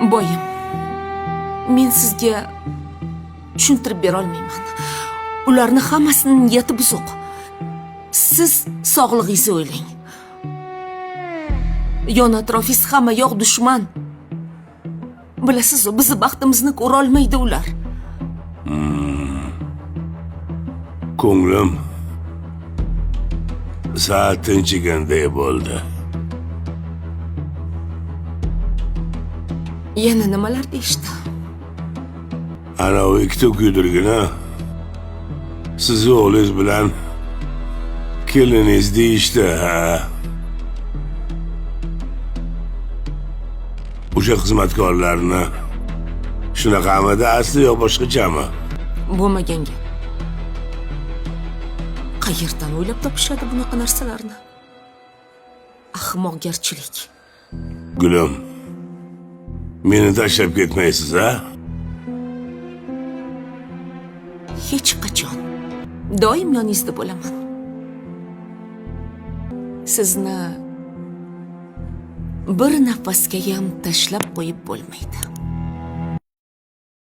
Boyim, men sizga tushuntirib bera olmayman. Ularni hammasining niyati buzuq. Siz sog'lig'ingizni o'ylang. Yon atrofingiz hamma yoq dushman. Bilasiz-ku, bizni baxtimizni ko'ra olmaydi ular. Ko'nglim sal tinchiganday bo'ldi. Yana nimalar deyishdi? Ana o ikkita kuydirgina sizni o'g'lingiz bilan keliningiz deyishdi, ha. O'sha xizmatkorlarni shunaqamidi asli yo boshqachami? Bo'lmagan gap. Qayerdan o'ylab topishadi bunaqa narsalarni? Ahmoqgarchilik. Gulim, meni tashlab ketmaysiz, ha? Hech qachon. Doim yoningizda bo'laman. Sizni bir nafasga ham tashlab qo'yib bo'lmaydi.